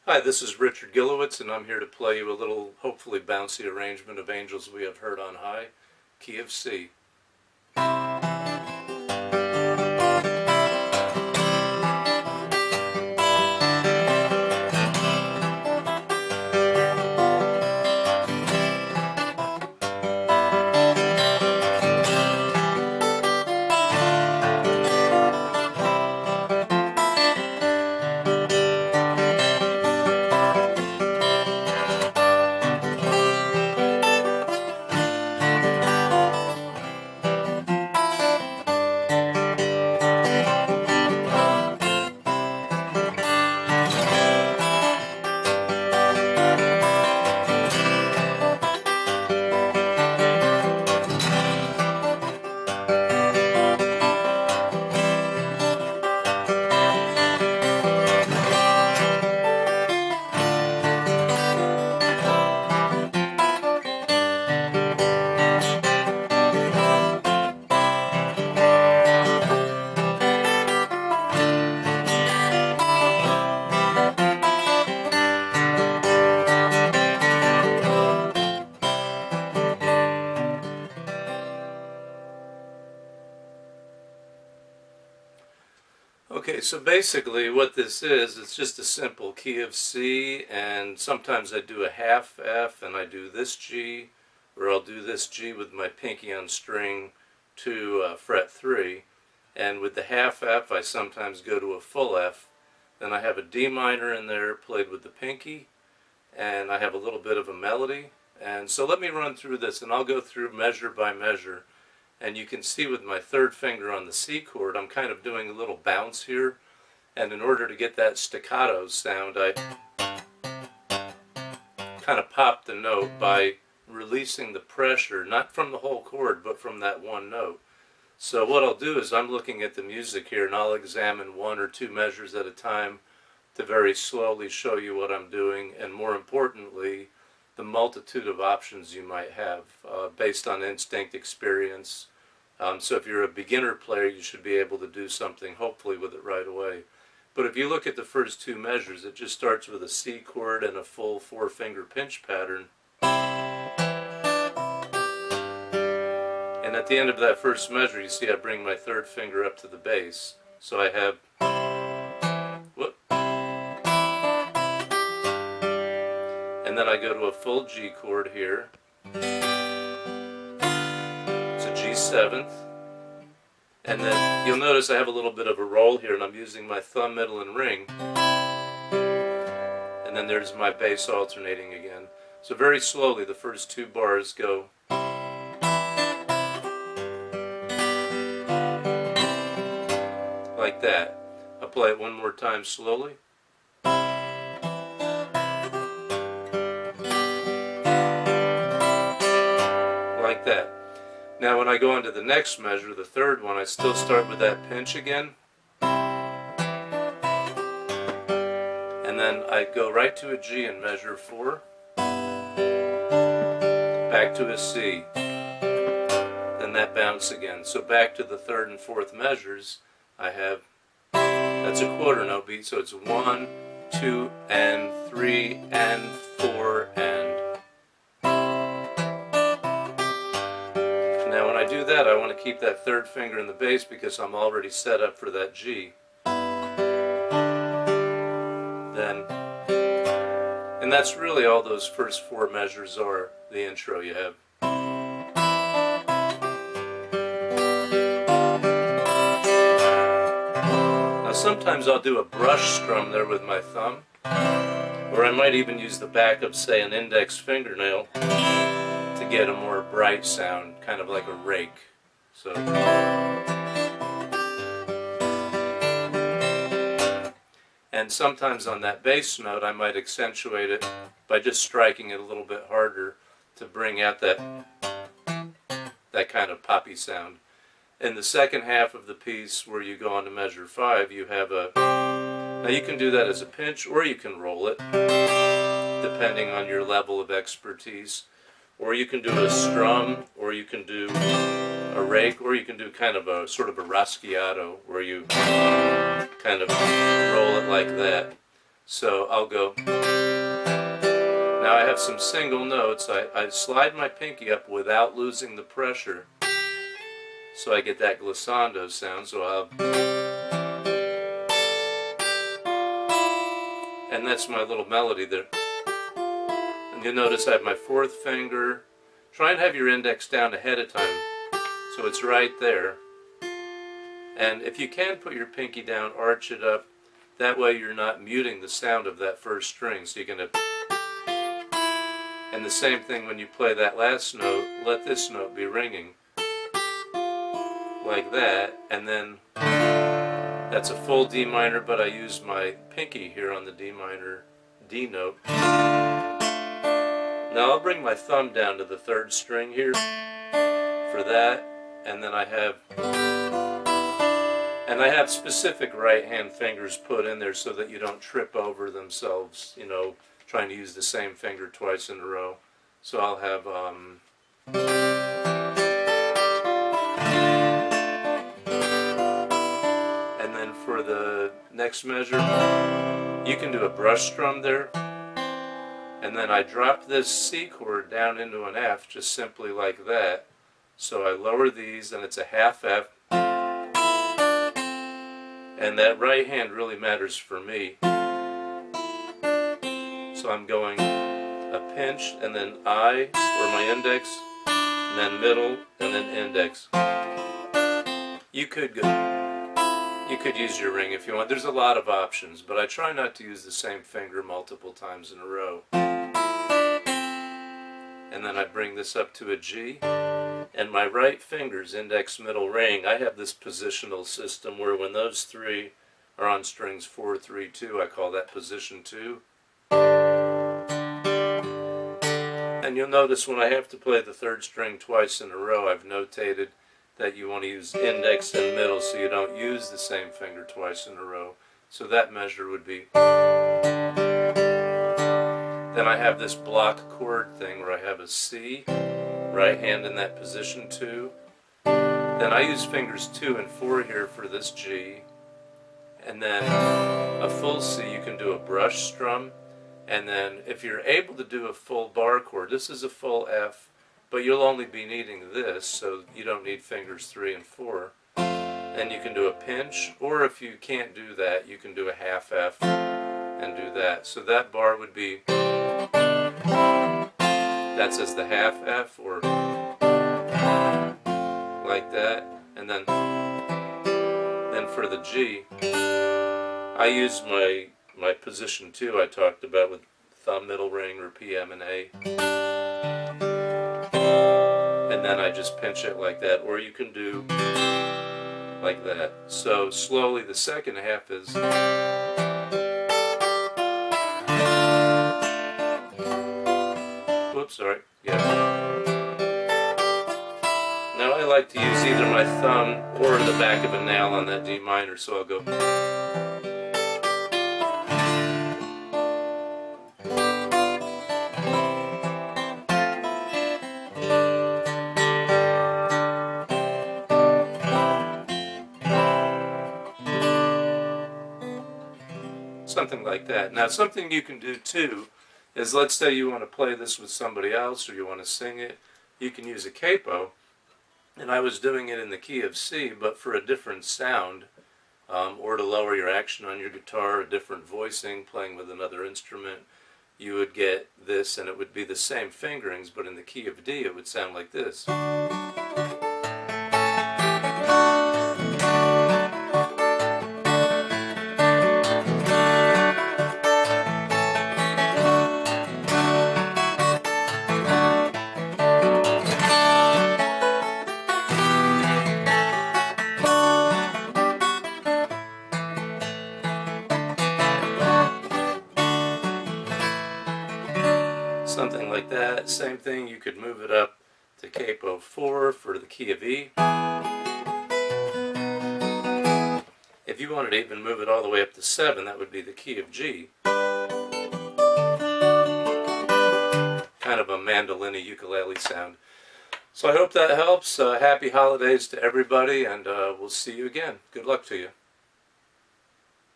Hi, this is Richard Gilewitz, and I'm here to play you a little, hopefully bouncy arrangement of Angels We Have Heard on High, key of C. Okay, so basically what this is, it's just a simple key of C, and sometimes I do a half F and I do this G, or I'll do this G with my pinky on string to fret 3, and with the half F I sometimes go to a full F. Then I have a D minor in there played with the pinky, and I have a little bit of a melody. And so let me run through this, and I'll go through measure by measure. And you can see with my third finger on the C chord, I'm kind of doing a little bounce here. And in order to get that staccato sound, I kind of pop the note by releasing the pressure, not from the whole chord, but from that one note. So what I'll do is I'm looking at the music here, and I'll examine one or two measures at a time to very slowly show you what I'm doing, and more importantly, the multitude of options you might have based on instinct, experience. So if you're a beginner player, you should be able to do something hopefully with it right away. But if you look at the first two measures, it just starts with a C chord and a full four-finger pinch pattern. And at the end of that first measure, you see I bring my third finger up to the bass. So I have, and then I go to a full G chord here. It's a G7th. And then you'll notice I have a little bit of a roll here, and I'm using my thumb, middle, and ring. And then there's my bass alternating again. So very slowly, the first two bars go like that. I'll play it one more time slowly. Like that. Now when I go on to the next measure, the third one, I still start with that pinch again. And then I go right to a G in measure 4. Back to a C. Then that bounce again. So back to the third and fourth measures, I have, that's a quarter note beat, so it's 1, 2, and 3, and 4, and. Now when I do that, I want to keep that third finger in the bass because I'm already set up for that G. Then, and that's really all those first four measures are, the intro you have. Now sometimes I'll do a brush strum there with my thumb, or I might even use the back of, say, an index fingernail to get a more bright sound, kind of like a rake. So, and sometimes on that bass note I might accentuate it by just striking it a little bit harder to bring out that kind of poppy sound. In the second half of the piece, where you go on to measure 5, you have a, now you can do that as a pinch, or you can roll it, depending on your level of expertise. Or you can do a strum, or you can do a rake, or you can do kind of a sort of a raschiato, where you kind of roll it like that. So I'll go. Now I have some single notes. I slide my pinky up without losing the pressure, so I get that glissando sound. So I'll, and that's my little melody there. And you'll notice I have my fourth finger. Try and have your index down ahead of time, so it's right there. And if you can put your pinky down, arch it up. That way you're not muting the sound of that first string. So you're going to, and the same thing when you play that last note, let this note be ringing like that, and then that's a full D minor, but I use my pinky here on the D minor D note. Now I'll bring my thumb down to the third string here for that, and then I have specific right hand fingers put in there so that you don't trip over themselves, you know, trying to use the same finger twice in a row. So I'll have and then for the next measure, you can do a brush strum there, and then I drop this C chord down into an F just simply like that. So I lower these and it's a half F, and that right hand really matters for me. So I'm going a pinch and then I, or my index, and then middle, and then index. You could use your ring if you want. There's a lot of options, but I try not to use the same finger multiple times in a row. And then I bring this up to a G, and my right finger's index, middle, ring. I have this positional system where when those three are on strings 4, 3, 2, I call that position 2. And you'll notice when I have to play the third string twice in a row, I've notated that you want to use index and middle so you don't use the same finger twice in a row. So that measure would be. Then I have this block chord thing where I have a C, right hand in that position 2. Then I use fingers 2 and 4 here for this G. And then a full C, you can do a brush strum. And then if you're able to do a full bar chord, this is a full F, but you'll only be needing this, so you don't need fingers 3 and 4. Then you can do a pinch, or if you can't do that, you can do a half F and do that. So that bar would be, that's as the half F, or like that. And then for the G, I use my position 2 I talked about with thumb, middle, ring, or PM and A. And then I just pinch it like that, or you can do like that. So slowly the second half is. Whoops, sorry. Yeah. Now I like to use either my thumb or the back of a nail on that D minor, so I'll go. Something like that. Now something you can do too is, let's say you want to play this with somebody else or you want to sing it, you can use a capo. And I was doing it in the key of C, but for a different sound, or to lower your action on your guitar, a different voicing, playing with another instrument, you would get this, and it would be the same fingerings, but in the key of D it would sound like this. Something like that. Same thing, you could move it up to capo 4 for the key of E. If you wanted to even move it all the way up to 7, that would be the key of G. Kind of a mandolin ukulele sound. So I hope that helps. Happy holidays to everybody, and we'll see you again. Good luck to you.